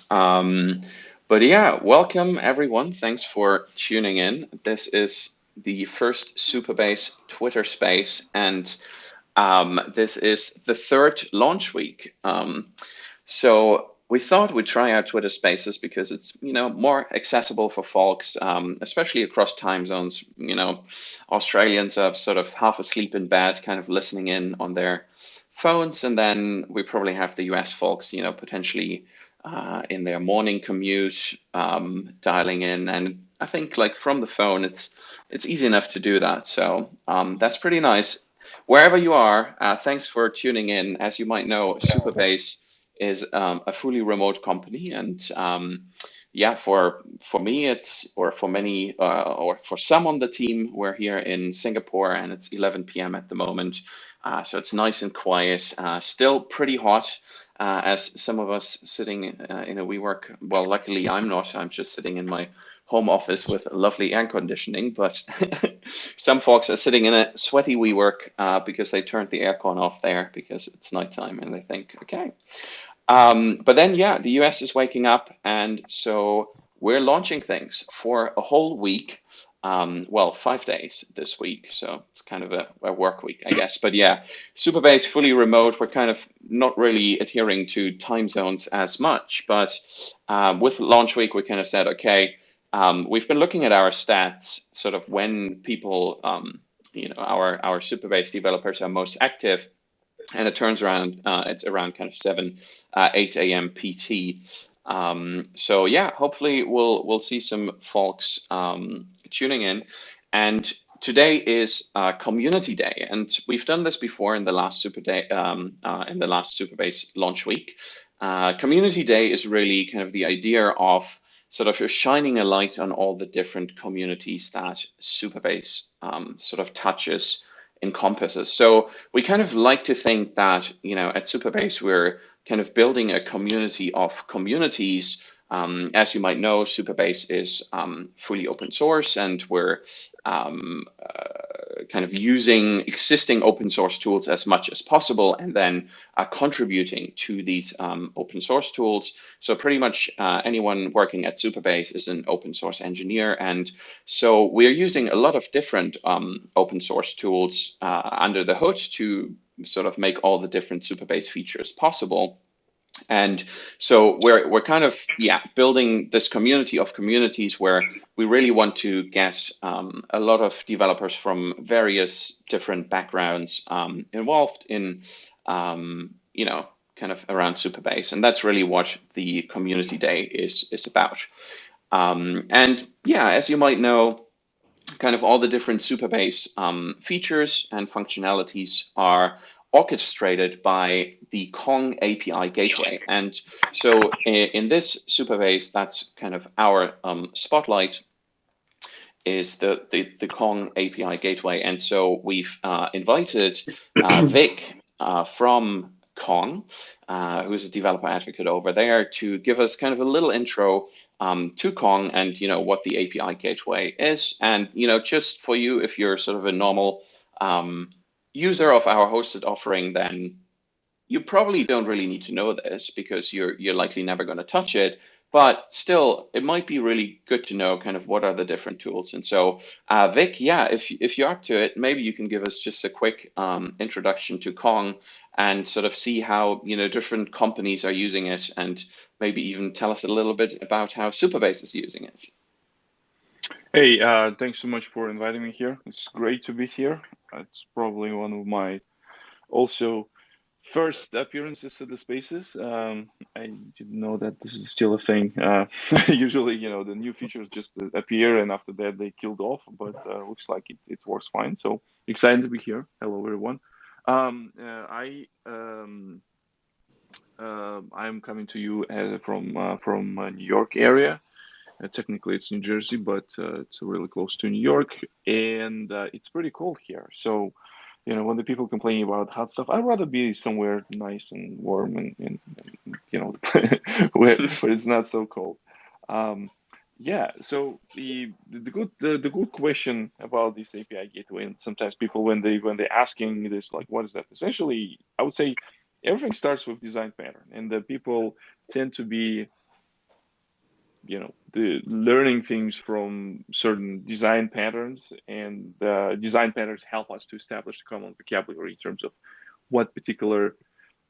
Um, but yeah, welcome everyone. Thanks for tuning in. This is the first Supabase Twitter space, and this is the third launch week. So we thought we'd try out Twitter Spaces because it's more accessible for folks, especially across time zones. Australians are sort of half asleep in bed, kind of listening in on their phones, and then we probably have the US folks, potentially in their morning commute, dialing in. And I think like from the phone, it's easy enough to do that. So that's pretty nice. Wherever you are, thanks for tuning in. As you might know, Supabase is a fully remote company, and yeah, for me, or for many, or for some on the team, we're here in Singapore, and it's 11 p.m. at the moment, so it's nice and quiet. Still pretty hot, as some of us sitting in a WeWork. Well, luckily I'm not. I'm just sitting in my home office with lovely air conditioning, but some folks are sitting in a sweaty WeWork because they turned the aircon off there because it's nighttime and they think, okay. But then, yeah, the US is waking up, and so we're launching things for a whole week. Well, 5 days this week, so it's kind of a work week, I guess. But yeah, Supabase fully remote. We're kind of not really adhering to time zones as much, but with launch week, we kind of said, okay, we've been looking at our stats, sort of when people, our Supabase developers are most active, and it turns around, it's around kind of 8 a.m. PT. So yeah, hopefully we'll see some folks tuning in. And today is Community Day, and we've done this before in the last in the last Supabase launch week. Community Day is really kind of the idea of sort of shining a light on all the different communities that Supabase sort of touches, encompasses. So we kind of like to think that, at Supabase, we're kind of building a community of communities. As you might know, Supabase is fully open source, and we're kind of using existing open source tools as much as possible, and then contributing to these open source tools. So pretty much anyone working at Supabase is an open source engineer, and so we're using a lot of different open source tools under the hood to sort of make all the different Supabase features possible. And so we're kind of building this community of communities where we really want to get a lot of developers from various different backgrounds involved in kind of around Supabase, and that's really what the Community Day is about. And yeah, as you might know, kind of all the different Supabase features and functionalities are orchestrated by the Kong API gateway. And so in this Supabase, that's kind of our spotlight, is the Kong API gateway. And so we've invited Vic from Kong, who's a developer advocate over there, to give us kind of a little intro to Kong and what the API gateway is. And just for you, if you're sort of a normal user of our hosted offering, then you probably don't really need to know this because you're likely never going to touch it. But still, it might be really good to know kind of what are the different tools. And so, Vic, yeah, if you're up to it, maybe you can give us just a quick introduction to Kong and sort of see how different companies are using it, and maybe even tell us a little bit about how Supabase is using it. Hey, thanks so much for inviting me here. It's great to be here. It's probably one of my also first appearances at the spaces. I didn't know that this is still a thing. Usually, the new features just appear and after that they killed off, but looks like it works fine. So excited to be here. Hello, everyone. I'm coming to you from New York area. Technically, it's New Jersey, but it's really close to New York, and it's pretty cold here. So, when the people complaining about hot stuff, I'd rather be somewhere nice and warm and where it's not so cold. Um, yeah. So the good question about this API gateway, and sometimes people when they're asking this, like, what is that? Essentially, I would say everything starts with design pattern, and the people tend to be the learning things from certain design patterns, and design patterns help us to establish a common vocabulary in terms of what particular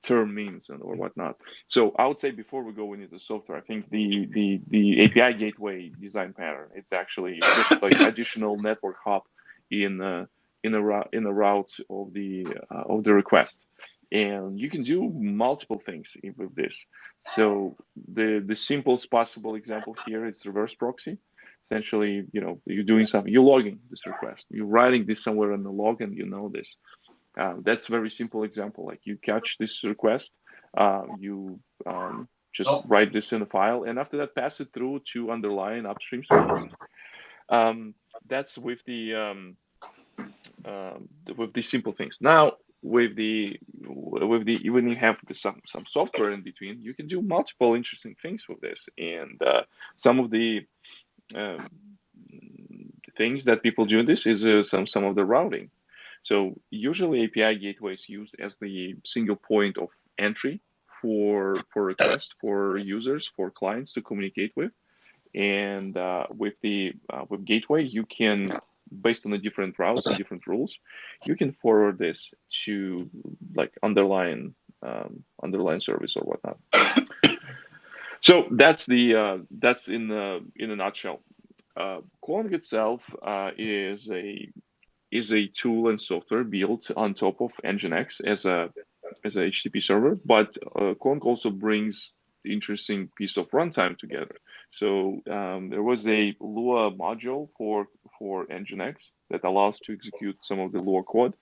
term means and or whatnot. So I would say before we go into the software, I think the API gateway design pattern, it's actually just like additional network hop in in a route of the request, and you can do multiple things with this. So the simplest possible example here is reverse proxy. Essentially, you're doing something, you're logging this request, you're writing this somewhere in the log, and you know this. That's a very simple example. Like you catch this request, you just write this in a file, and after that, pass it through to underlying upstream service. Um, that's with the simple things. Now, with the when you have some software in between, you can do multiple interesting things with this, and some of the um, things that people do in this is some of the routing. So usually API gateway is used as the single point of entry for requests for users, for clients to communicate with. And with gateway, you can, based on the different routes and different rules, you can forward this to like underlying service or whatnot. So that's in a nutshell. Clone itself is a tool and software built on top of Nginx as a HTTP server, but Kong also brings the interesting piece of runtime together. So there was a Lua module for Nginx that allows to execute some of the Lua code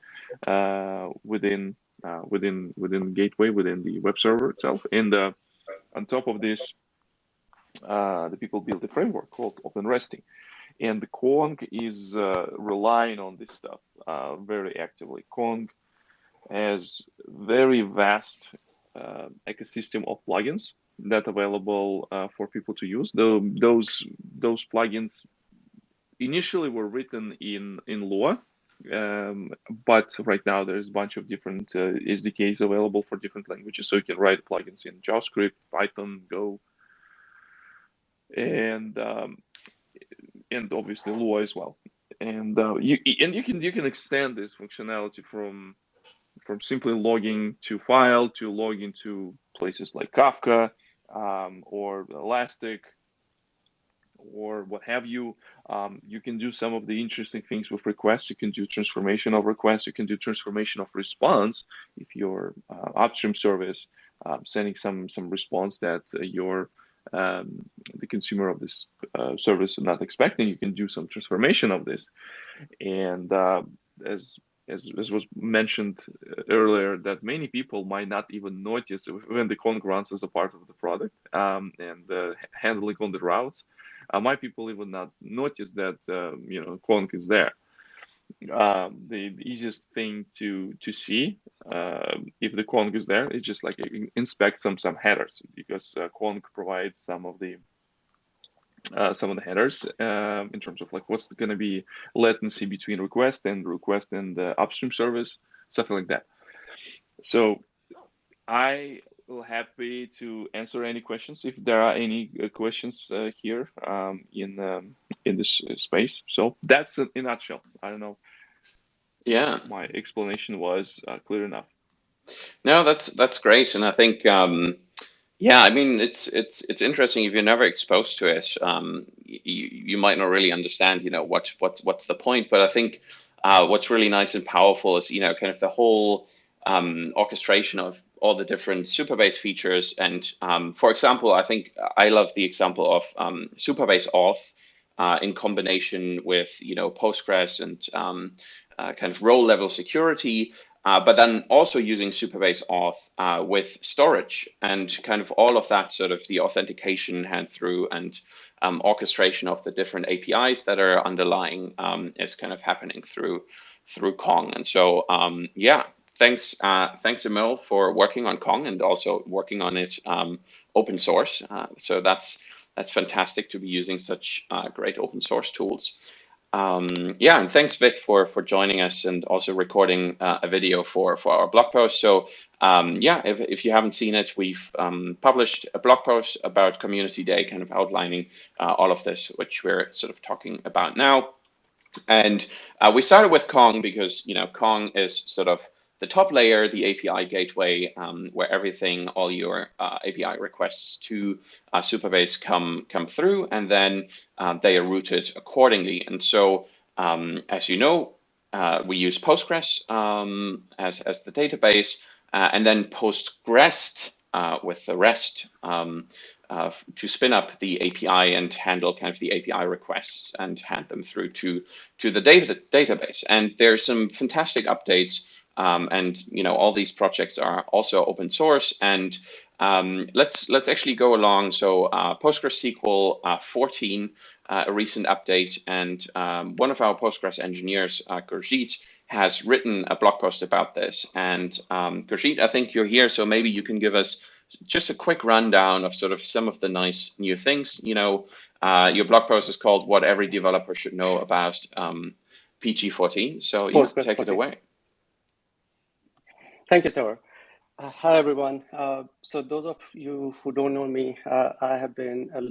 within gateway within the web server itself. And on top of this, the people built a framework called OpenResting. And Kong is relying on this stuff very actively. Kong has very vast ecosystem of plugins that available for people to use. Those plugins initially were written in Lua, but right now there's a bunch of different SDKs available for different languages. So you can write plugins in JavaScript, Python, Go, and obviously Lua as well. And you can extend this functionality from simply logging to file to logging to places like Kafka or Elastic or what have you. You can do some of the interesting things with requests. You can do transformation of requests. You can do transformation of response if your upstream service sending some response that the consumer of this service is not expecting. You can do some transformation of this, and as as was mentioned earlier, that many people might not even notice when the Kong runs as a part of the product and handling on the routes. My people even not notice that Kong is there. The easiest thing to see if the Kong is there is just like inspect some headers, because Kong provides some of the headers in terms of like what's going to be latency between request and the upstream service, stuff like that. So I will happy to answer any questions if there are any questions here in this space. So that's in a nutshell. I don't know. Yeah. My explanation was clear enough. No, that's great, and I think yeah, I mean it's interesting if you're never exposed to it. You might not really understand, what's the point. But I think what's really nice and powerful is kind of the whole orchestration of all the different Supabase features. And for example, I think I love the example of Supabase Auth in combination with Postgres and kind of role level security. But then also using Supabase Auth with storage and kind of all of that sort of the authentication hand through and orchestration of the different APIs that are underlying is kind of happening through Kong. And so yeah, thanks Emil for working on Kong and also working on it open source. So that's fantastic to be using such great open source tools. Yeah, and thanks, Vic, for joining us and also recording a video for our blog post. So yeah, if you haven't seen it, we've published a blog post about Community Day, kind of outlining all of this, which we're sort of talking about now. And we started with Kong because Kong is sort of the top layer, the API gateway, where everything, all your API requests to Supabase come through, and then they are routed accordingly. And so, as you know, we use Postgres as the database, and then Postgres with the REST. To spin up the API and handle kind of the API requests and hand them through to the database. And there's some fantastic updates, and all these projects are also open source. And let's actually go along. So PostgreSQL 14, a recent update, and one of our Postgres engineers, Gurjit, has written a blog post about this. And Gurjit, I think you're here, so maybe you can give us just a quick rundown of sort of some of the nice new things. Your blog post is called "What Every Developer Should Know About PG14." So yeah, Postgres take it 14. away. Thank you, Thor. Hi, everyone. So those of you who don't know me, I have been a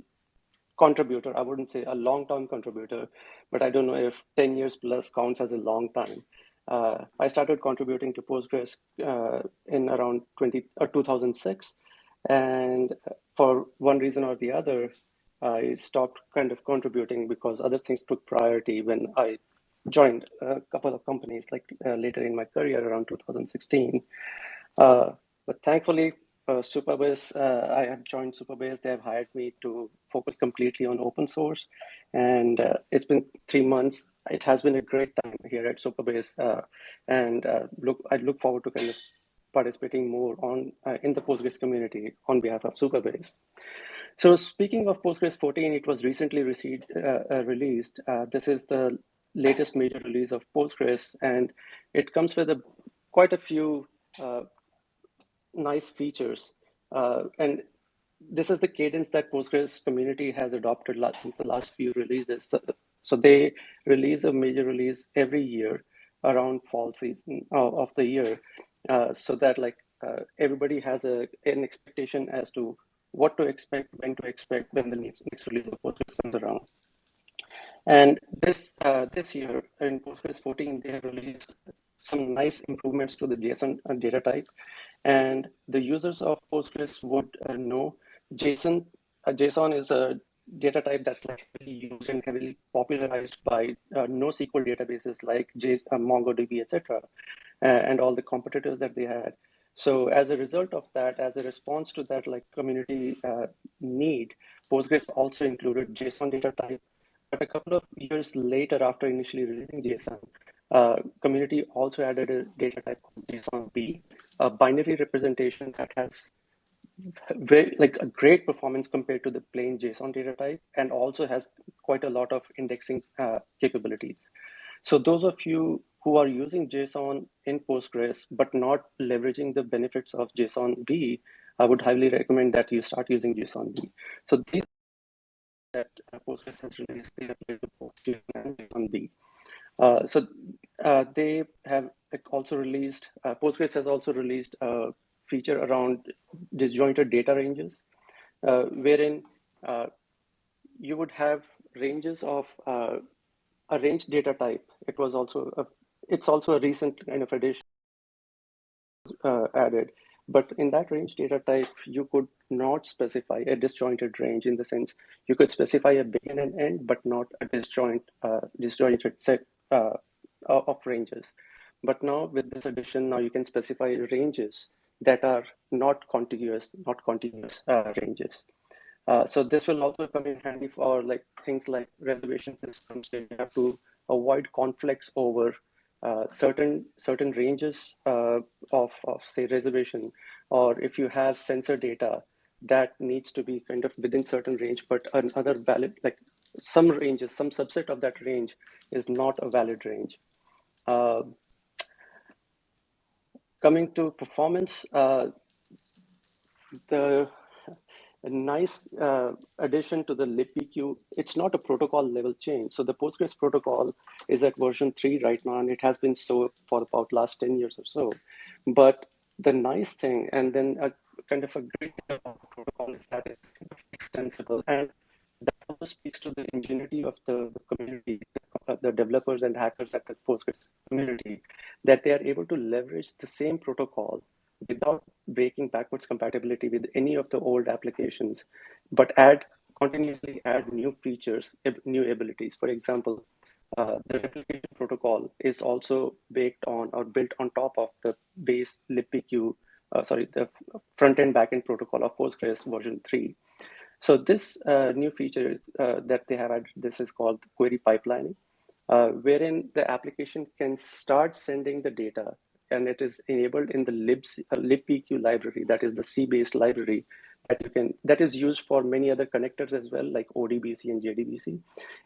contributor. I wouldn't say a long-term contributor, but I don't know if 10 years plus counts as a long time. I started contributing to Postgres in around 2006. And for one reason or the other, I stopped kind of contributing because other things took priority when I joined a couple of companies like later in my career around 2016. But thankfully, Supabase, I have joined Supabase. They have hired me to focus completely on open source. And it's been 3 months. It has been a great time here at Supabase. And I look forward to kind of participating more on in the Postgres community on behalf of Supabase. So speaking of Postgres 14, it was recently released. This is the latest major release of Postgres, and it comes with quite a few nice features. And this is the cadence that Postgres community has adopted since the last few releases. So they release a major release every year around fall season of the year, so that everybody has an expectation as to what to expect, when to expect when the next release of Postgres comes around. And this year in Postgres 14, they have released some nice improvements to the JSON data type. And the users of Postgres would know JSON. JSON is a data type that's heavily used and heavily popularized by NoSQL databases like MongoDB, etc., and all the competitors that they had. So as a result of that, as a response to that community need, Postgres also included JSON data type. But a couple of years later, after initially releasing JSON, community also added a data type called JSON-B, a binary representation that has a great performance compared to the plain JSON data type, and also has quite a lot of indexing capabilities. So those of you who are using JSON in Postgres but not leveraging the benefits of JSON-B, I would highly recommend that you start using JSON-B. So these that Postgres has released, they apply to both JSON and JSON-B. They have also released, Postgres has also released a feature around disjointed data ranges, wherein you would have ranges of a range data type. It's also a recent kind of addition added. But in that range data type, you could not specify a disjointed range, in the sense you could specify a begin and end, but not a disjointed set of ranges. But now with this addition, now you can specify ranges that are not contiguous ranges. So this will also come in handy for things like reservation systems. You have to avoid conflicts over certain ranges of say reservation, or if you have sensor data that needs to be kind of within certain range, but another valid, some ranges, some subset of that range is not a valid range. Coming to performance, a nice addition to the libpq. It's not a protocol level change. So the Postgres protocol is at version 3 right now, and it has been so for about last 10 years or so. But the nice thing, and then a kind of a great thing about the protocol is that it's kind of extensible, and that also speaks to the ingenuity of the community, the developers and hackers at the Postgres community, that they are able to leverage the same protocol without breaking backwards compatibility with any of the old applications, but continuously add new features, new abilities. For example, the replication protocol is also baked on or built on top of the base libpq, the front-end backend protocol of Postgres version 3. So this new feature that they have added, this is called query pipelining, wherein the application can start sending the data, and it is enabled in the libpq library, that is the C-based library that is used for many other connectors as well, like ODBC and JDBC.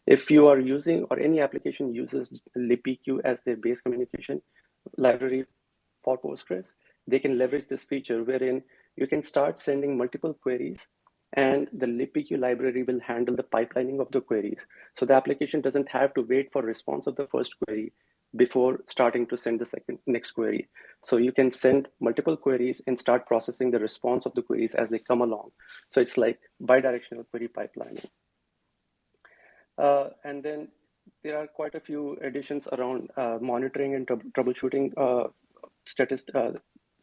If you are using, or any application uses libpq as their base communication library for Postgres, they can leverage this feature wherein you can start sending multiple queries, and the libpq library will handle the pipelining of the queries. So the application doesn't have to wait for response of the first query before starting to send the next query. So you can send multiple queries and start processing the response of the queries as they come along. So it's like bidirectional query pipelining. And then there are quite a few additions around monitoring and troubleshooting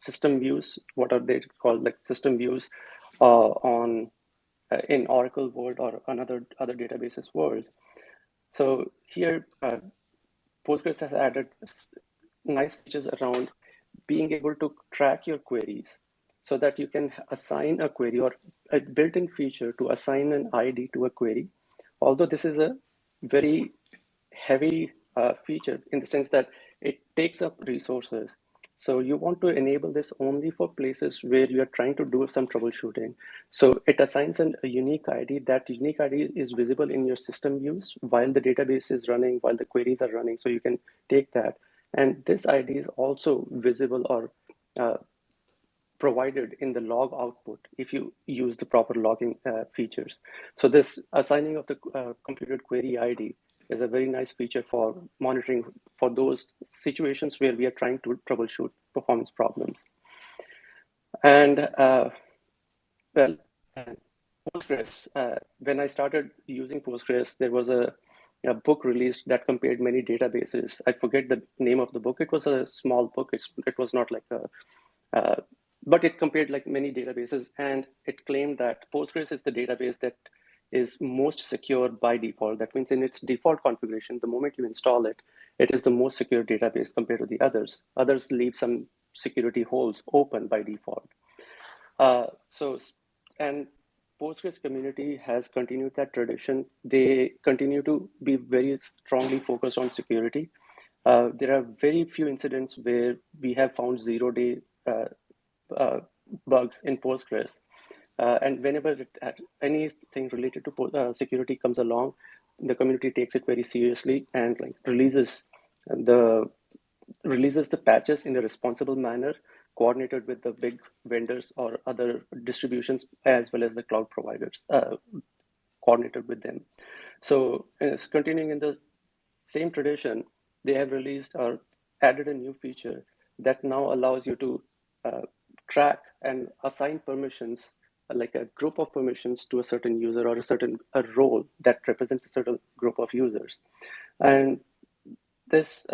system views. What are they called? Like system views in Oracle world or other databases worlds. So here, Postgres has added nice features around being able to track your queries so that you can assign a query, or a built-in feature to assign an ID to a query. Although this is a very heavy feature in the sense that it takes up resources. So you want to enable this only for places where you are trying to do some troubleshooting. So it assigns a unique ID. That unique ID is visible in your system views while the database is running, while the queries are running. So you can take that. And this ID is also visible or provided in the log output if you use the proper logging features. So this assigning of the computed query ID is a very nice feature for monitoring for those situations where we are trying to troubleshoot performance problems. And Postgres, when I started using Postgres, there was a book released that compared many databases. I forget the name of the book. It was a small book. It was not like a, but it compared like many databases, and it claimed that Postgres is the database that is most secure by default. That means in its default configuration, the moment you install it, it is the most secure database compared to the others. Others leave some security holes open by default. And Postgres community has continued that tradition. They continue to be very strongly focused on security. There are very few incidents where we have found zero-day bugs in Postgres. And whenever anything related to security comes along, the community takes it very seriously and like releases the patches in a responsible manner, coordinated with the big vendors or other distributions, as well as the cloud providers, coordinated with them. So continuing in the same tradition, they have released or added a new feature that now allows you to track and assign permissions, like a group of permissions to a certain user or a role that represents a certain group of users. And this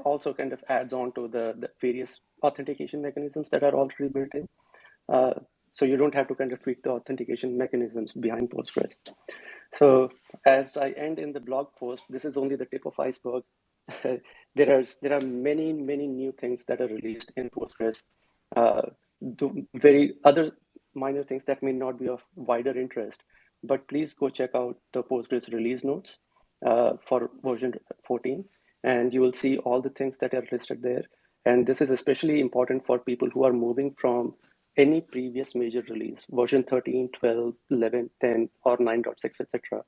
also kind of adds on to the various authentication mechanisms that are already built in. So you don't have to kind of tweak the authentication mechanisms behind Postgres. So as I end in the blog post, this is only the tip of iceberg. There are many new things that are released in Postgres. Very other minor things that may not be of wider interest, but please go check out the Postgres release notes for version 14, and you will see all the things that are listed there. And this is especially important for people who are moving from any previous major release, version 13, 12, 11, 10, or 9.6, etc.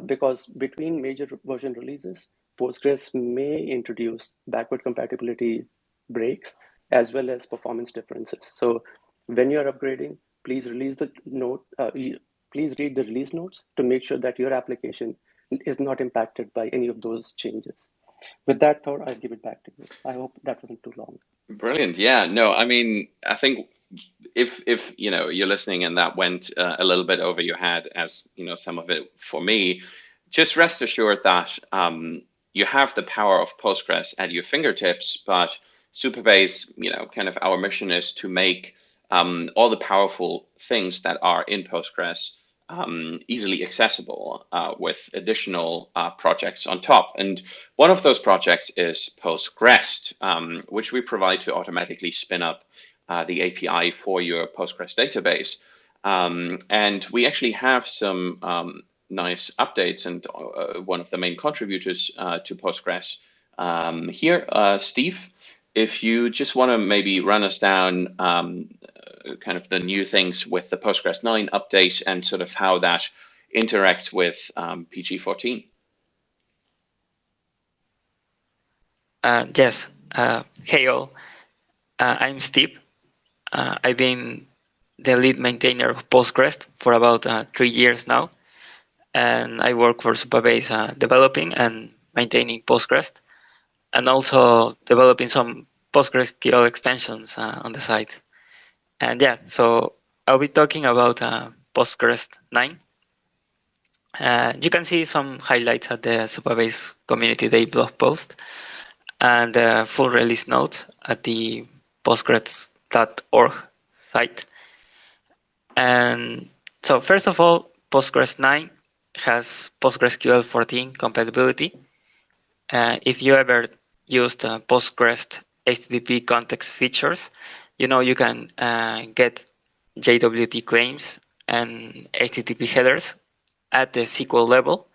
Because between major version releases, Postgres may introduce backward compatibility breaks as well as performance differences. So when you're upgrading, please release the note. Please read the release notes to make sure that your application is not impacted by any of those changes. With that thought, I'll give it back to you. I hope that wasn't too long. Brilliant. Yeah. No, I mean, I think if you're listening and that went a little bit over your head, as some of it for me, just rest assured that you have the power of Postgres at your fingertips. But Supabase, kind of our mission is to make all the powerful things that are in Postgres easily accessible with additional projects on top. And one of those projects is Postgres, which we provide to automatically spin up the API for your Postgres database. And we actually have some nice updates, and one of the main contributors to Postgres here, Steve, if you just want to maybe run us down kind of the new things with the Postgres 9 update and sort of how that interacts with PG14. Yes. Hey all. I'm Steve. I've been the lead maintainer of Postgres for about 3 years now, and I work for Supabase developing and maintaining Postgres, and also developing some PostgreSQL extensions on the side. And yeah, so I'll be talking about Postgres 9. You can see some highlights at the Supabase Community Day blog post and full release notes at the postgres.org site. And so first of all, Postgres 9 has PostgreSQL 14 compatibility. If you ever used Postgres HTTP context features, you can get JWT claims and HTTP headers at the SQL level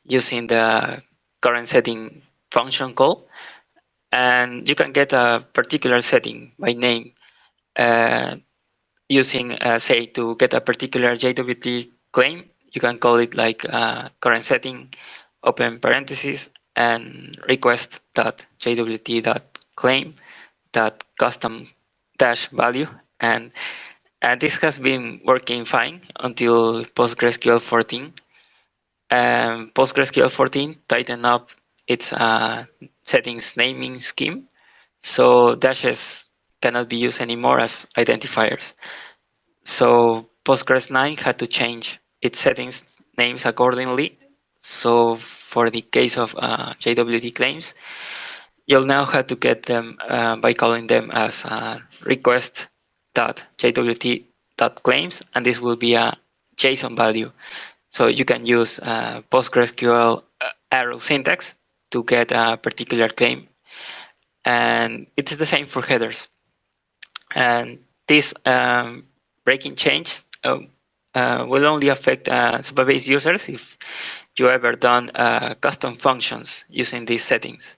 using the current setting function call. And you can get a particular setting by name using, say, to get a particular JWT claim. You can call it like current setting, open parentheses, and request.jwt.claim.custom dash value. And this has been working fine until PostgreSQL 14. PostgreSQL 14 tightened up its settings naming scheme, so dashes cannot be used anymore as identifiers. So Postgres 9 had to change its settings names accordingly. So for the case of JWT claims, you'll now have to get them by calling them as request.jwt.claims, and this will be a JSON value. So you can use PostgreSQL arrow syntax to get a particular claim. And it is the same for headers. And this breaking change will only affect Supabase users if you ever done custom functions using these settings,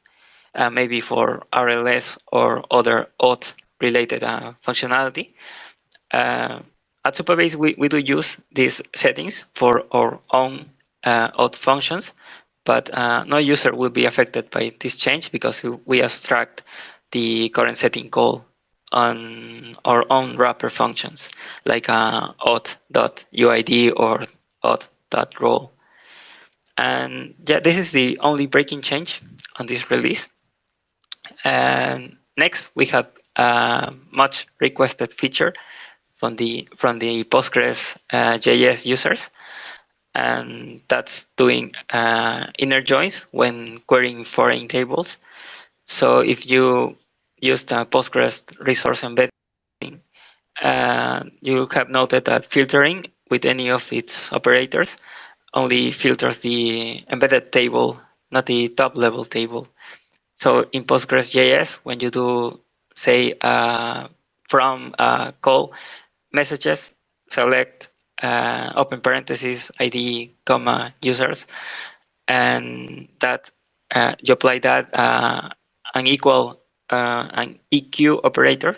maybe for RLS or other auth related functionality. At Supabase, we do use these settings for our own auth functions, but no user will be affected by this change because we abstract the current setting call on our own wrapper functions like auth.uid or auth.role. And yeah, this is the only breaking change on this release. And next, we have a much requested feature from the Postgres JS users, and that's doing inner joins when querying foreign tables. So if you use the Postgres resource embedding, you have noted that filtering with any of its operators only filters the embedded table, not the top level table. So in Postgres.js, when you do, say, from call messages, select open parentheses ID, comma, users, and that you apply that an equal an EQ operator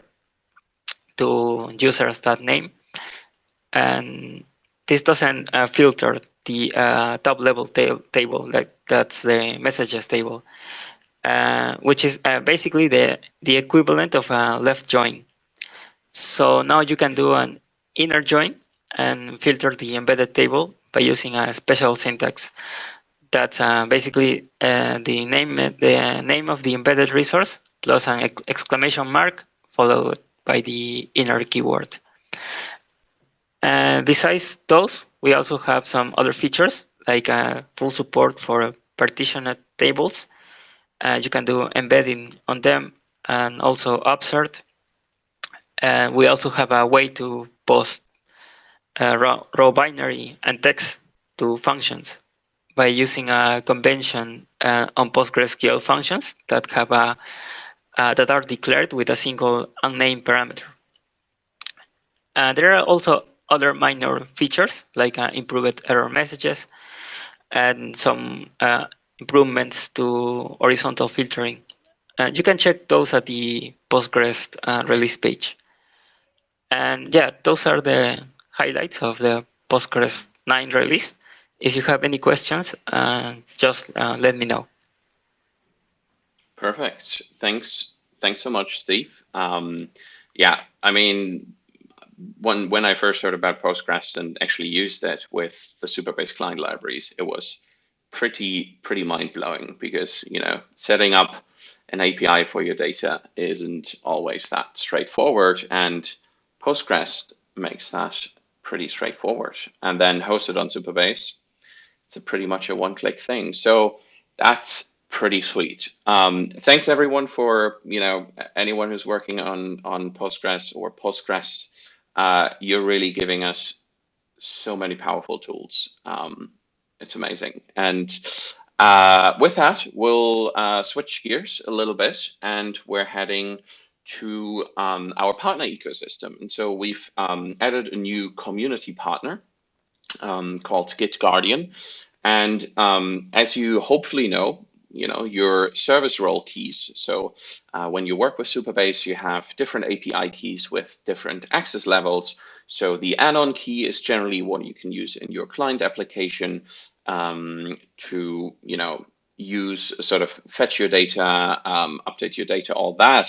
to users.name, and this doesn't filter the top level table, like that's the messages table, which is basically the equivalent of a left join. So now you can do an inner join and filter the embedded table by using a special syntax. That's basically the name of the embedded resource plus an exclamation mark followed by the inner keyword. And besides those, we also have some other features like full support for partitioned tables. You can do embedding on them and also upsert. And we also have a way to post raw binary and text to functions by using a convention on PostgreSQL functions that have that are declared with a single unnamed parameter. There are also other minor features like improved error messages and some improvements to horizontal filtering. You can check those at the Postgres release page. And yeah, those are the highlights of the Postgres 9 release. If you have any questions, just let me know. Perfect. Thanks so much, Steve. Yeah, I mean, when I first heard about Postgres and actually used it with the Supabase client libraries, it was pretty mind-blowing because, you know, setting up an API for your data isn't always that straightforward, and Postgres makes that pretty straightforward. And then hosted on Supabase, it's pretty much a one-click thing. So that's pretty sweet. Thanks everyone for, you know, anyone who's working on Postgres or Postgres. You're really giving us so many powerful tools. It's amazing. And with that, we'll switch gears a little bit, and we're heading to our partner ecosystem. And so we've added a new community partner called GitGuardian. And as you hopefully know, you know, your service role keys. So when you work with Supabase, you have different API keys with different access levels. So the anon key is generally what you can use in your client application to, you know, use sort of fetch your data, update your data, all that.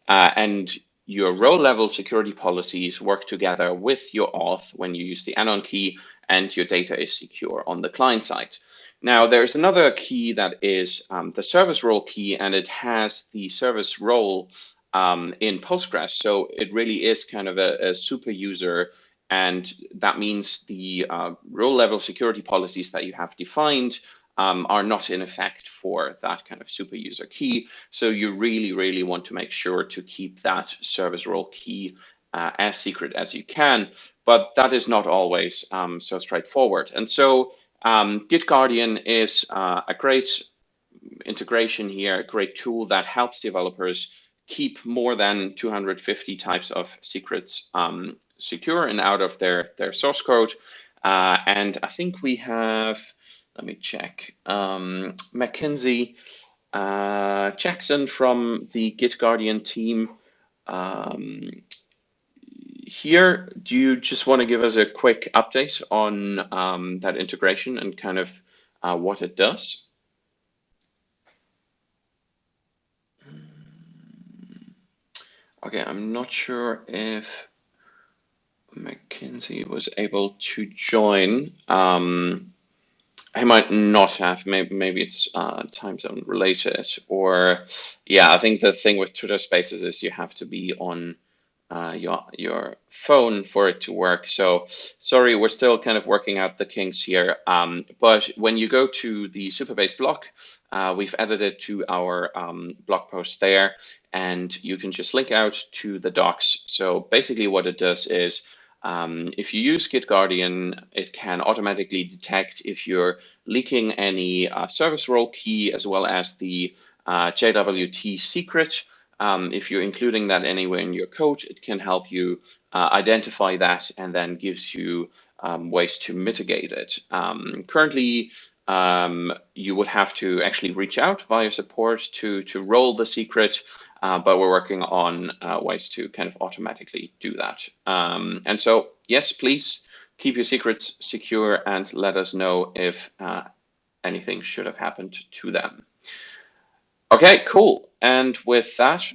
And your row level security policies work together with your auth when you use the anon key, and your data is secure on the client side. Now, there's another key that is the service role key, and it has the service role in Postgres. So it really is kind of a super user, and that means the role level security policies that you have defined are not in effect for that kind of super user key. So you really want to make sure to keep that service role key as secret as you can, but that is not always so straightforward. And so GitGuardian is a great integration here, a great tool that helps developers keep more than 250 types of secrets secure and out of their source code. And I think we have, let me check, Mackenzie Jackson from the GitGuardian team here. Do you just want to give us a quick update on that integration and kind of what it does? Okay, I'm not sure if Mackenzie was able to join. He might not have. Maybe it's time zone related, or yeah, I think the thing with Twitter Spaces is you have to be on your phone for it to work. So sorry, we're still kind of working out the kinks here. But when you go to the Supabase blog, we've added it to our blog post there, and you can just link out to the docs. So basically what it does is if you use GitGuardian, it can automatically detect if you're leaking any service role key as well as the JWT secret. If you're including that anywhere in your code, it can help you identify that and then gives you ways to mitigate it. Currently, you would have to actually reach out via support to roll the secret, but we're working on ways to kind of automatically do that. And so, yes, please keep your secrets secure and let us know if anything should have happened to them. Okay, cool. And with that,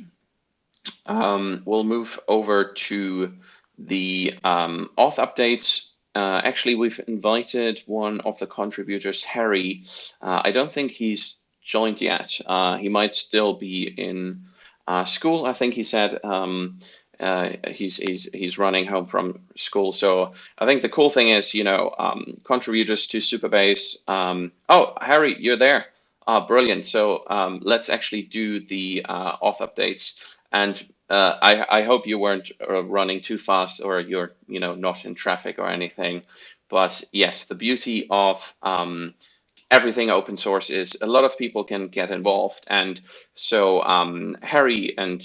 we'll move over to the auth updates. Actually, we've invited one of the contributors, Harry. I don't think he's joined yet. He might still be in school. I think he said he's running home from school. So I think the cool thing is, contributors to Supabase. Oh, Harry, you're there. Brilliant. So let's actually do the auth updates. And I hope you weren't running too fast, or you're not in traffic or anything. But yes, the beauty of everything open source is a lot of people can get involved. And so Harry and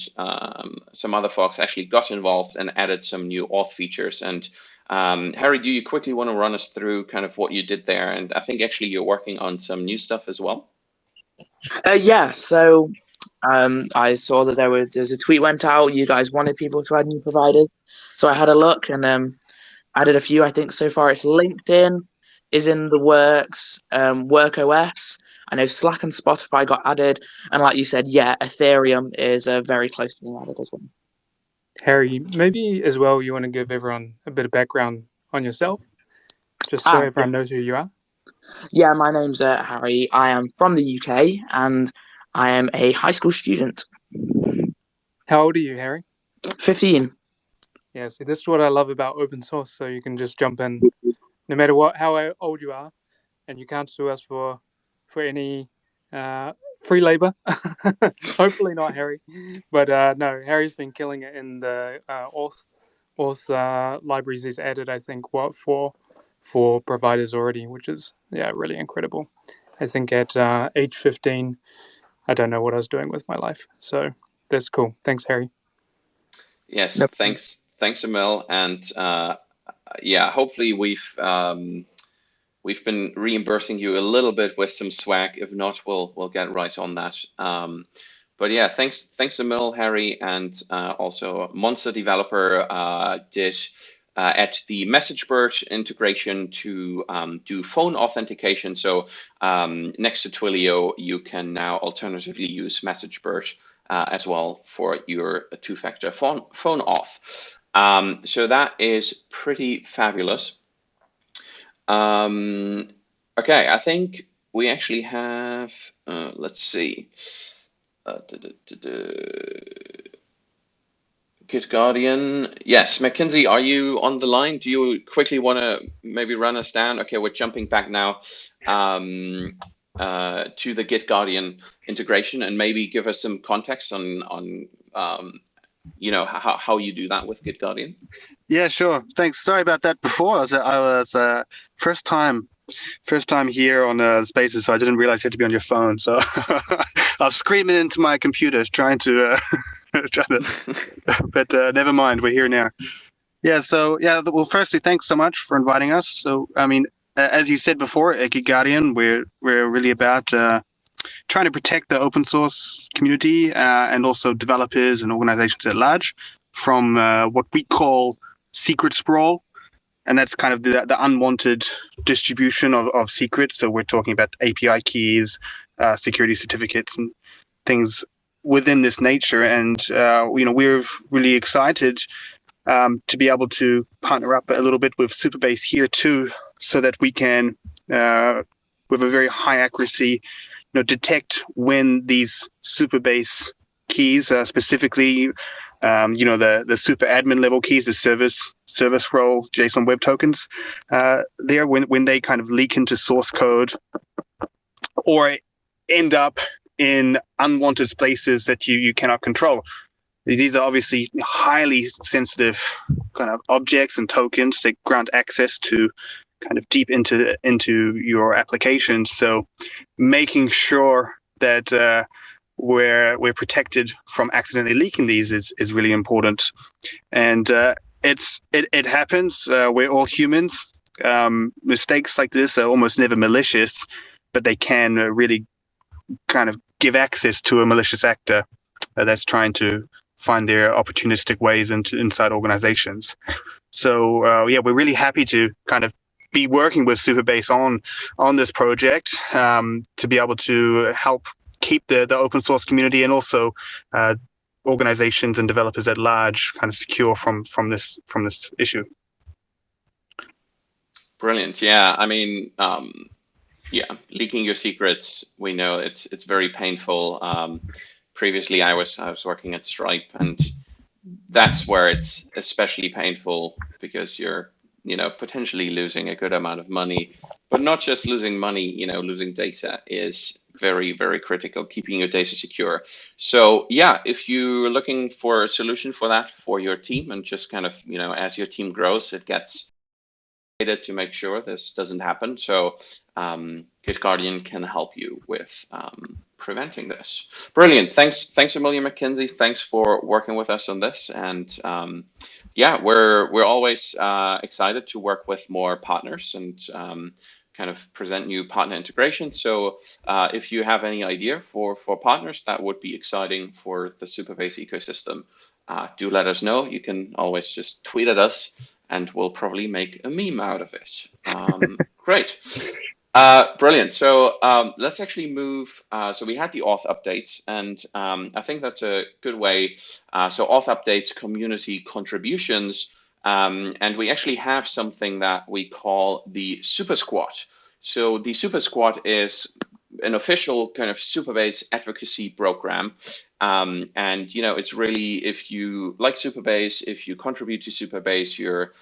some other folks actually got involved and added some new auth features. And Harry, do you quickly want to run us through kind of what you did there? And I think actually you're working on some new stuff as well. Yeah, so I saw that there's a tweet went out. You guys wanted people to add new providers, so I had a look and added a few. I think so far it's LinkedIn is in the works, WorkOS. I know Slack and Spotify got added, and like you said, yeah, Ethereum is very close to being added as well. Harry, maybe as well you want to give everyone a bit of background on yourself, just so everyone knows who you are. Yeah, my name's Harry. I am from the UK and I am a high school student. How old are you, Harry? 15. Yeah, see, this is what I love about open source. So you can just jump in, no matter how old you are, and you can't sue us for any free labor. Hopefully not, Harry. But no, Harry's been killing it in the auth libraries he's added. I think four providers already, which is really incredible. I think at age 15, I don't know what I was doing with my life. So that's cool. Thanks, Harry. Yes, thanks, Emil, and hopefully we've been reimbursing you a little bit with some swag. If not, we'll get right on that. But yeah, thanks, Emil, Harry, and also Monster Developer did add the MessageBird integration to do phone authentication. So next to Twilio, you can now alternatively use MessageBird as well for your two-factor phone auth. So that is pretty fabulous. Okay, I think we actually have, let's see, Git Guardian. Yes, Mackenzie, are you on the line? Do you quickly want to maybe run us down? Okay, we're jumping back now to the Git Guardian integration, and maybe give us some context on how you do that with Git Guardian. Yeah, sure. Thanks. Sorry about that before. I was first time here on Spaces, so I didn't realize you had to be on your phone. So I was screaming into my computer trying to, but never mind. We're here now. Yeah. So yeah. Well, firstly, thanks so much for inviting us. So I mean, as you said before, at Git Guardian, we're really about trying to protect the open source community and also developers and organizations at large from what we call secret sprawl. And that's kind of the unwanted distribution of secrets. So we're talking about API keys, security certificates, and things within this nature. And we're really excited to be able to partner up a little bit with Supabase here too, so that we can, with a very high accuracy, detect when these Supabase keys, specifically, the super admin level keys, the service role JSON web tokens, there when they kind of leak into source code or end up in unwanted places that you cannot control. These are obviously highly sensitive kind of objects and tokens that grant access to kind of deep into your application. So making sure that we're protected from accidentally leaking these is really important. And it happens. We're all humans. Mistakes like this are almost never malicious, but they can really kind of give access to a malicious actor that's trying to find their opportunistic ways inside organizations. So we're really happy to kind of be working with Supabase on this project to be able to help keep the open source community and also organizations and developers at large kind of secure from this issue. Brilliant. Yeah, I mean, yeah, leaking your secrets, we know it's very painful. Previously, I was working at Stripe, and that's where it's especially painful because you're potentially losing a good amount of money, but not just losing money. Losing data is very, very critical. Keeping your data secure. So yeah, if you're looking for a solution for that for your team, and just kind of as your team grows, it gets to make sure this doesn't happen. So GitGuardian can help you with preventing this. Brilliant. Thanks a million, Mackenzie. Thanks for working with us on this. And yeah, we're always excited to work with more partners and kind of present new partner integrations. So if you have any idea for partners that would be exciting for the Supabase ecosystem, do let us know. You can always just tweet at us, and we'll probably make a meme out of it. Great. Brilliant. So let's actually move. So we had the auth updates, and I think that's a good way. So auth updates, community contributions, and we actually have something that we call the Super Squad. So the Super Squad is an official kind of Supabase advocacy program. And it's really, if you like Supabase, if you contribute to Supabase, you're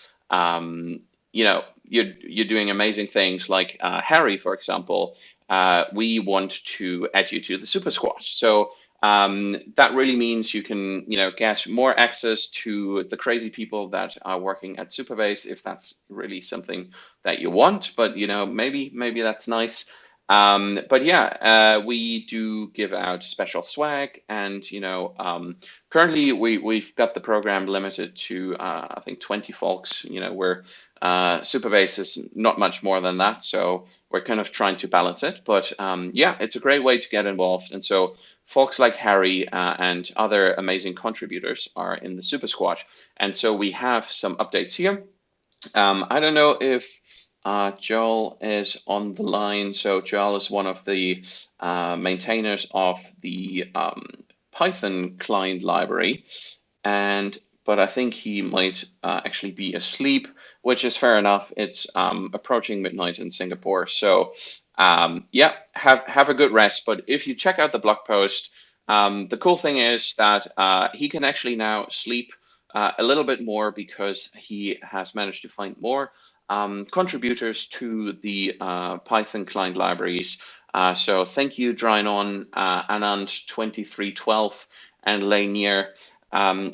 doing amazing things. Like Harry, for example, we want to add you to the Super Squad. So that really means you can get more access to the crazy people that are working at Supabase, if that's really something that you want. But maybe that's nice. But yeah, we do give out special swag, and currently we've got the program limited to I think 20 folks. Where Supabase is not much more than that, so we're kind of trying to balance it. But yeah, it's a great way to get involved, and so folks like Harry and other amazing contributors are in the Super Squad, and so we have some updates here. I don't know if Joel is on the line. So Joel is one of the maintainers of the Python client library, but I think he might actually be asleep, which is fair enough. It's approaching midnight in Singapore, so yeah, have a good rest. But if you check out the blog post, the cool thing is that he can actually now sleep a little bit more, because he has managed to find more contributors to the Python client libraries. So thank you, Drynon, Anand2312, and Lanier.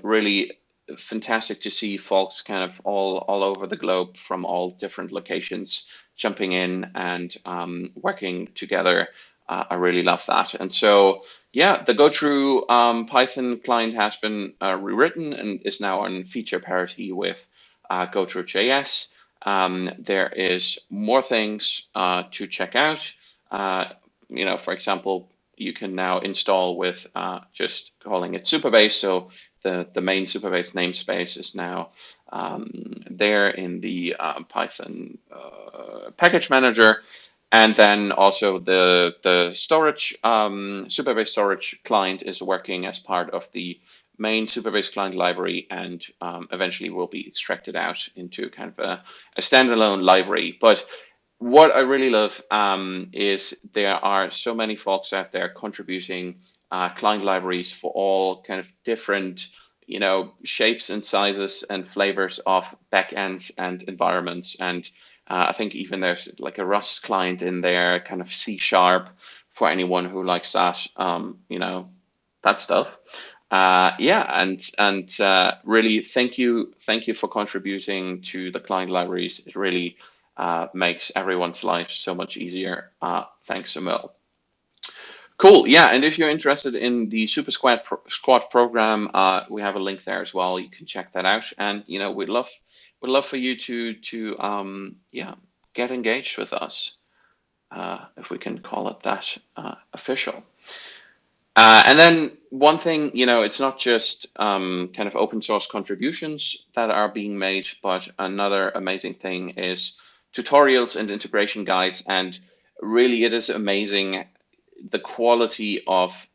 Really fantastic to see folks kind of all over the globe from all different locations jumping in and working together. I really love that. And so, yeah, the go-through Python client has been rewritten and is now on feature parity with go-through.js. There is more things to check out. For example, you can now install with just calling it Supabase. So the main Supabase namespace is now there in the Python package manager. And then also the storage, Supabase storage client is working as part of the main Supabase client library, and eventually will be extracted out into kind of a standalone library. But what I really love is there are so many folks out there contributing client libraries for all kind of different shapes and sizes and flavors of backends and environments. And I think even there's like a Rust client in there, kind of C# for anyone who likes that, that stuff. Yeah, and really thank you for contributing to the client libraries. It really makes everyone's life so much easier. Thanks, Emil. Cool. Yeah, and if you're interested in the Super Squad program, we have a link there as well. You can check that out, and we'd love for you to yeah, get engaged with us, if we can call it that, official. And then one thing, it's not just kind of open source contributions that are being made, but another amazing thing is tutorials and integration guides. And really, it is amazing the quality of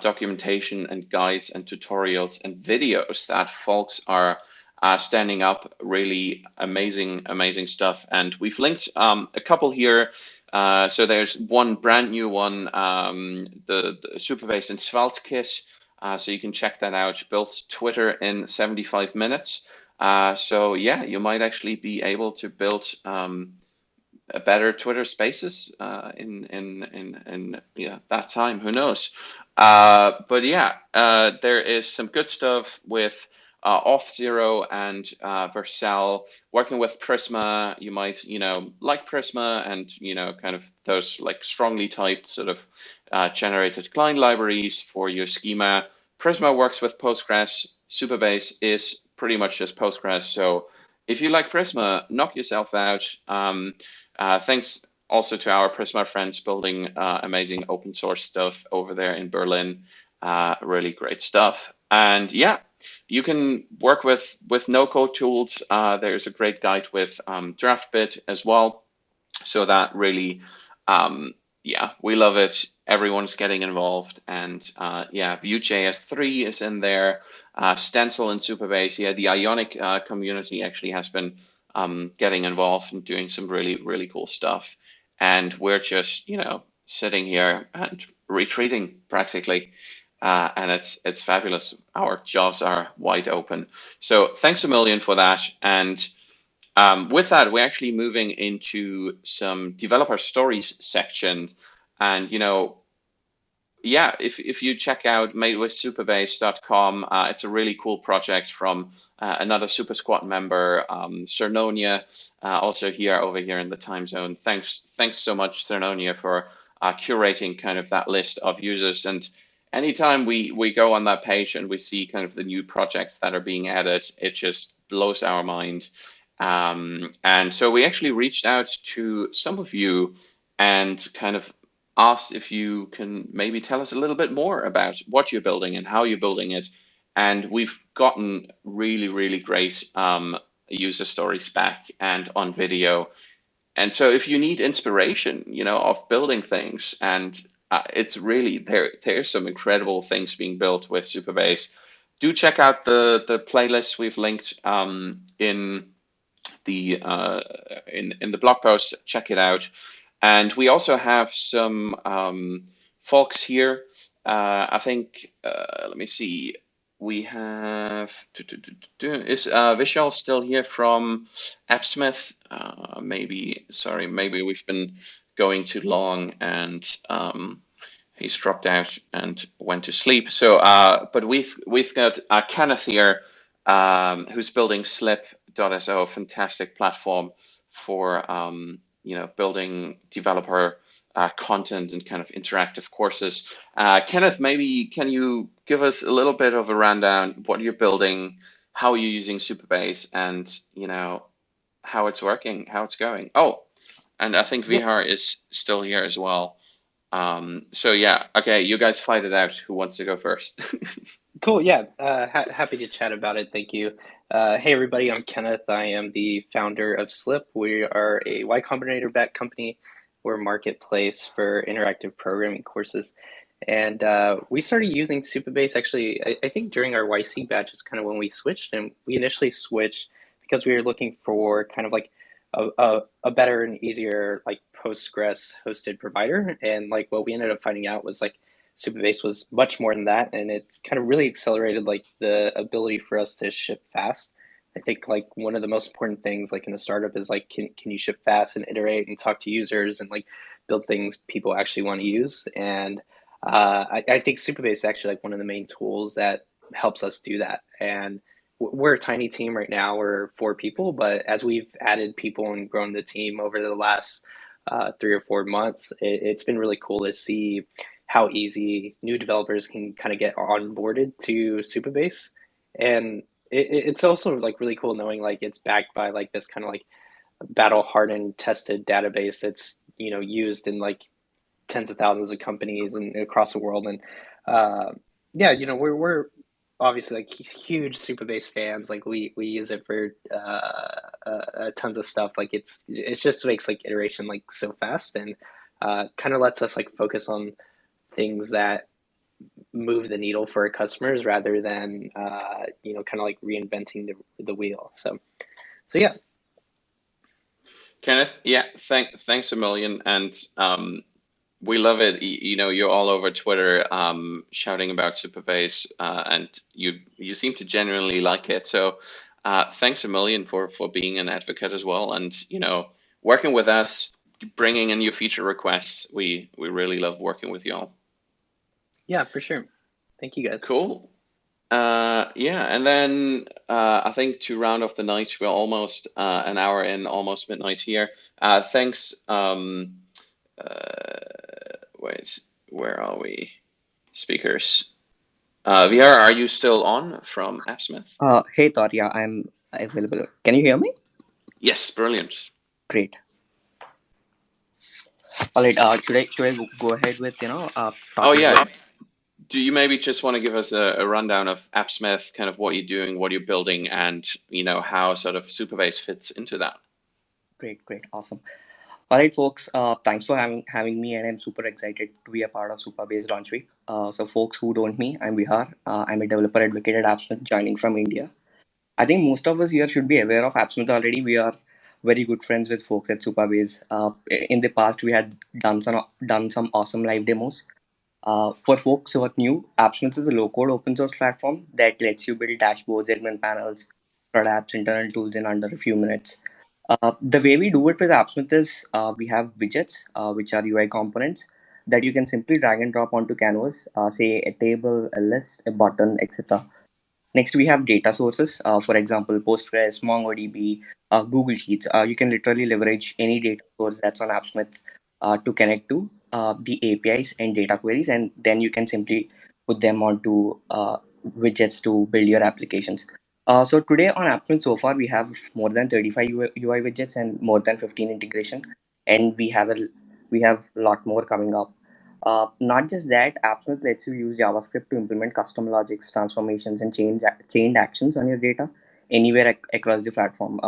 documentation and guides and tutorials and videos that folks are standing up. Really amazing stuff. And we've linked a couple here. So there's one brand new one, the Supabase and Svelte kit. So you can check that out. Built Twitter in 75 minutes. So yeah, you might actually be able to build a better Twitter Spaces in yeah, that time. Who knows? But yeah, there is some good stuff with Auth0 and Vercel. Working with Prisma, you might like Prisma and kind of those like strongly typed sort of generated client libraries for your schema. Prisma works with Postgres. Supabase is pretty much just Postgres. So if you like Prisma, knock yourself out. Thanks also to our Prisma friends building amazing open source stuff over there in Berlin. Really great stuff. And yeah, you can work with no-code tools. There's a great guide with DraftBit as well. So that really, yeah, we love it. Everyone's getting involved. And yeah, Vue.js 3 is in there. Stencil and Supabase. Yeah, the Ionic community actually has been getting involved and doing some really cool stuff. And we're just, sitting here and retreating practically. And it's fabulous. Our jaws are wide open. So thanks a million for that. And with that, we're actually moving into some developer stories section. And, yeah, if you check out madewithsupabase.com, it's a really cool project from another Super Squad member, Cernonia, also over here in the time zone. Thanks so much, Cernonia, for curating kind of that list of users. And anytime we go on that page and we see kind of the new projects that are being added, it just blows our mind. And so we actually reached out to some of you and kind of asked if you can maybe tell us a little bit more about what you're building and how you're building it. And we've gotten really great user stories back and on video. And so if you need inspiration, of building things, and it's really, there's some incredible things being built with Supabase. Do check out the playlists we've linked in the blog post. Check it out. And we also have some folks here. I think, let me see. We have, is Vishal still here from AppSmith? Maybe we've been going too long and he's dropped out and went to sleep. So, but we've got Kenneth here, who's building Slip.so, fantastic platform for building developer content and kind of interactive courses. Kenneth, maybe can you give us a little bit of a rundown what you're building, how you're using Supabase, and how it's working, how it's going. Oh, and I think Vihar is still here as well. So yeah, okay, you guys fight it out. Who wants to go first? Cool, yeah, happy to chat about it. Thank you. Hey everybody, I'm Kenneth. I am the founder of Slip. We are a Y Combinator backed company. We're a marketplace for interactive programming courses. And we started using Supabase actually, I think during our YC batch is kind of when we switched. And we initially switched because we were looking for kind of like a better and easier like Postgres hosted provider. And like what we ended up finding out was like Supabase was much more than that, and it's kind of really accelerated like the ability for us to ship fast. I think like one of the most important things like in a startup is like can you ship fast and iterate and talk to users and like build things people actually want to use. And I think Supabase is actually like one of the main tools that helps us do that. And we're a tiny team right now. We're 4 people, but as we've added people and grown the team over the last 3 or 4 months, it's been really cool to see how easy new developers can kind of get onboarded to Supabase. And it's also like really cool knowing like it's backed by like this kind of like battle hardened tested database that's used in like tens of thousands of companies and across the world. And yeah, we're obviously like huge Supabase fans. Like we use it for tons of stuff. Like it just makes like iteration like so fast and kind of lets us like focus on things that move the needle for our customers rather than kind of like reinventing the wheel. So yeah. Kenneth, yeah, thanks a million, and we love it. You're all over Twitter, shouting about Supabase, and you seem to genuinely like it. So, thanks a million for being an advocate as well, and working with us, bringing in your feature requests. We really love working with y'all. Yeah, for sure. Thank you, guys. Cool. Yeah, and then I think to round off the night, we're almost an hour in, almost midnight here. Thanks. Wait, where are we? Speakers. VR, are you still on from AppSmith? Hey Thor, yeah, I'm available. Can you hear me? Yes, brilliant. Great. All right. Should I go ahead with Oh talking yeah. about? Do you maybe just want to give us a rundown of AppSmith, kind of what you're doing, what you're building, and how sort of Supabase fits into that? Great, awesome. All right, folks. Thanks for having me, and I'm super excited to be a part of Supabase launch week. So, folks who don't me, I'm Vihar. I'm a developer advocate at AppSmith, joining from India. I think most of us here should be aware of AppSmith already. We are very good friends with folks at Supabase. In the past, we had done some awesome live demos. For folks who are new, AppSmith is a low-code open source platform that lets you build dashboards, admin panels, CRUD apps, internal tools in under a few minutes. The way we do it with AppSmith is we have widgets, which are UI components that you can simply drag and drop onto canvas, say a table, a list, a button, etc. Next, we have data sources. For example, Postgres, MongoDB, Google Sheets. You can literally leverage any data source that's on AppSmith to connect to the APIs and data queries, and then you can simply put them onto widgets to build your applications. So today on AppSmith, so far we have more than 35 UI widgets and more than 15 integration, and we have a lot more coming up. Not just that, AppSmith lets you use JavaScript to implement custom logics, transformations, and chained actions on your data anywhere across the platform.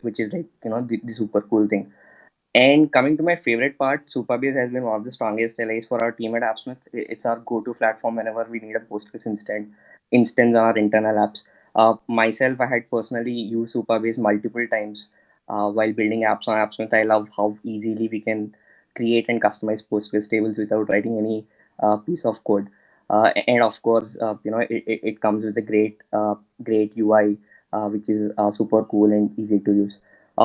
Which is like the super cool thing. And coming to my favorite part, Supabase has been one of the strongest allies for our team at AppSmith. It's our go-to platform whenever we need a Postgres instance on our internal apps. Myself, I had personally used Supabase multiple times while building apps on AppSmith. I love how easily we can create and customize Postgres tables without writing any piece of code. And of course, it comes with a great UI, which is super cool and easy to use.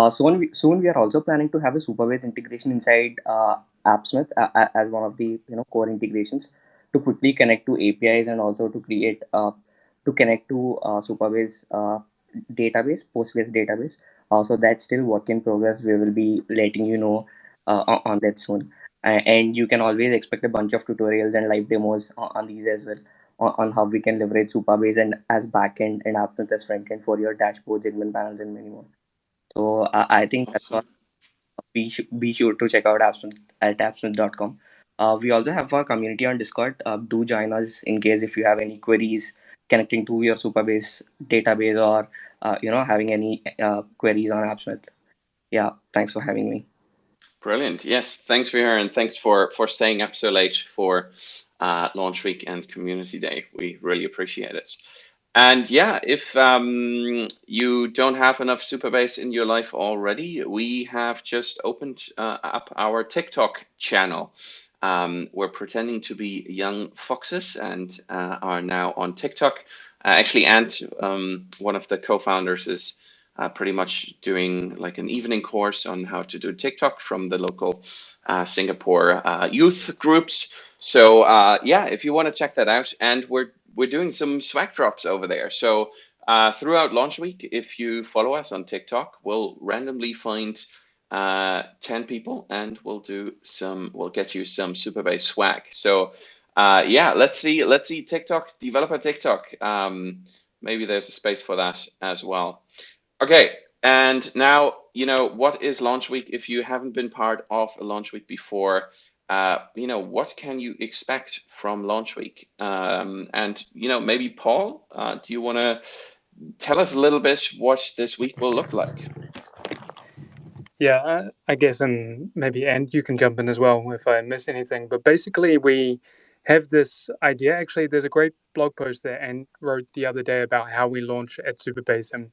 Soon we are also planning to have a Supabase integration inside AppSmith as one of the core integrations to quickly connect to APIs and also to create to connect to Supabase database, Postgres database. So that's still work in progress. We will be letting you know on that soon. And you can always expect a bunch of tutorials and live demos on these as well on how we can leverage Supabase and as backend and AppSmith as frontend for your dashboards, admin panels, and many more. So I think that's all. Awesome. Be sure to check out AppSmith at appsmith.com. We also have our community on Discord. Do join us in case if you have any queries connecting to your Supabase database or having any queries on AppSmith. Yeah, thanks for having me. Brilliant. Yes, thanks for here, and thanks for staying up so late for launch week and community day. We really appreciate it. And yeah, if you don't have enough Supabase in your life already, we have just opened up our TikTok channel. We're pretending to be young foxes and are now on TikTok. Actually, Ant, one of the co-founders, is pretty much doing like an evening course on how to do TikTok from the local Singapore youth groups. So yeah, if you want to check that out, and we're doing some swag drops over there. So throughout launch week, if you follow us on TikTok, we'll randomly find 10 people and we'll get you some Supabase swag. So yeah, let's see TikTok, developer TikTok. Maybe there's a space for that as well. Okay, and now, what is launch week? If you haven't been part of a launch week before, what can you expect from launch week? And, maybe Paul, do you want to tell us a little bit what this week will look like? Yeah, I guess, and maybe and you can jump in as well if I miss anything. But basically, we have this idea. Actually, there's a great blog post that Anne wrote the other day about how we launch at Supabase. And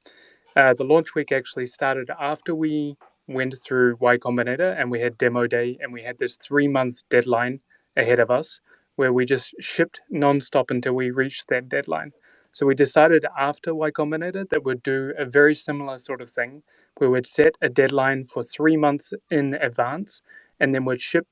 the launch week actually started after we went through Y Combinator and we had demo day, and we had this 3-month deadline ahead of us where we just shipped nonstop until we reached that deadline. So we decided after Y Combinator that we'd do a very similar sort of thing where we'd set a deadline for 3 months in advance, and then we'd ship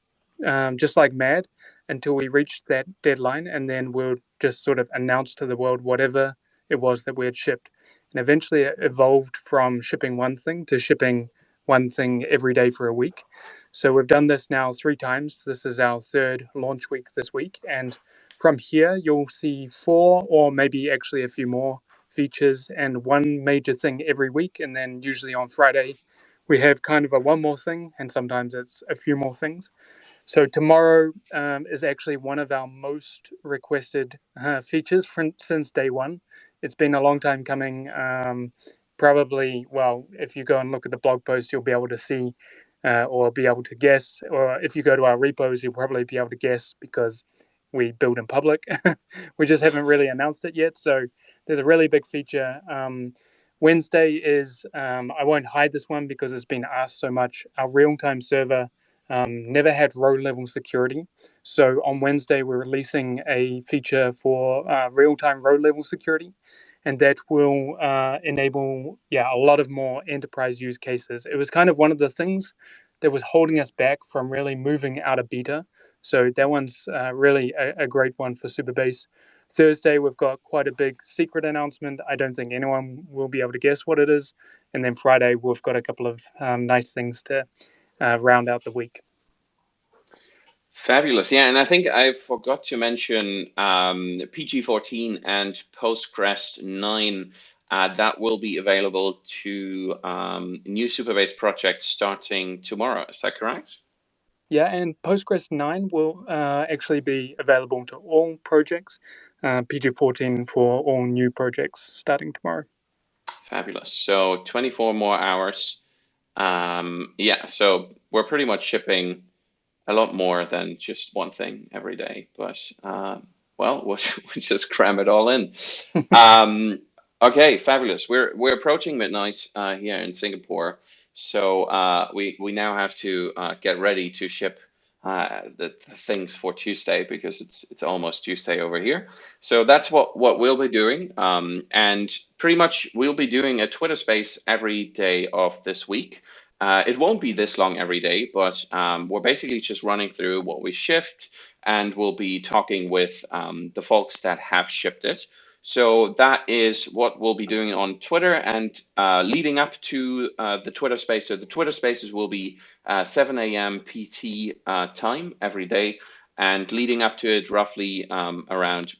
just like mad until we reached that deadline, and then we'll just sort of announce to the world whatever it was that we had shipped. And eventually it evolved from shipping one thing to shipping one thing every day for a week. So we've done this now 3 times. This is our 3rd launch week this week. And from here, you'll see 4 or maybe actually a few more features and one major thing every week. And then usually on Friday, we have kind of a one more thing, and sometimes it's a few more things. So tomorrow is actually one of our most requested features since day one. It's been a long time coming. Probably, well, if you go and look at the blog post, you'll be able to see or be able to guess. Or if you go to our repos, you'll probably be able to guess because we build in public. We just haven't really announced it yet. So there's a really big feature. Wednesday is, I won't hide this one because it's been asked so much. Our real-time server never had row-level security. So on Wednesday, we're releasing a feature for real-time row-level security, and that will enable, a lot of more enterprise use cases. It was kind of one of the things that was holding us back from really moving out of beta. So that one's really a great one for Supabase. Thursday, we've got quite a big secret announcement. I don't think anyone will be able to guess what it is. And then Friday, we've got a couple of nice things to round out the week. Fabulous. Yeah, and I think I forgot to mention PG14 and Postgres 9. That will be available to new Supabase projects starting tomorrow. Is that correct? Yeah, and Postgres 9 will actually be available to all projects, PG14 for all new projects starting tomorrow. Fabulous. So 24 more hours. Yeah, so we're pretty much shipping a lot more than just one thing every day, but well, we'll just cram it all in. Okay, fabulous. We're approaching midnight here in Singapore, so we now have to get ready to ship the things for Tuesday because it's almost Tuesday over here. So that's what we'll be doing, and pretty much we'll be doing a Twitter space every day of this week. It won't be this long every day, but we're basically just running through what we shipped, and we'll be talking with the folks that have shipped it. So that is what we'll be doing on Twitter, and leading up to the Twitter space. So the Twitter spaces will be 7 a.m. PT time every day, and leading up to it roughly around,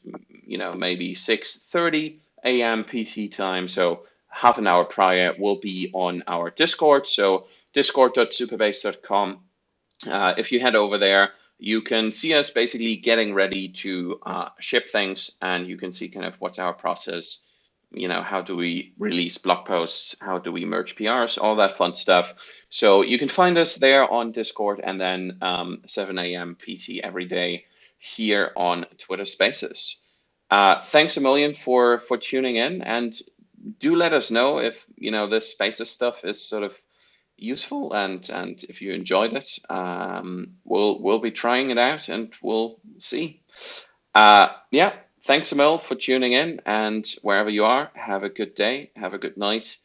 maybe 6:30 a.m. PT time. So half an hour prior, will be on our Discord. So discord.supabase.com. If you head over there, you can see us basically getting ready to ship things, and you can see kind of what's our process. How do we release blog posts? How do we merge PRs? All that fun stuff. So you can find us there on Discord, and then 7 a.m. PT every day here on Twitter Spaces. Thanks a million for tuning in, and do let us know if this Spaces stuff is sort of useful, and if you enjoyed it. We'll be trying it out, and we'll see. Yeah, thanks a mil for tuning in, and wherever you are, have a good day, have a good night,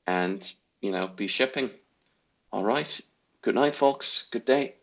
and be shipping. All right, good night, folks. Good day.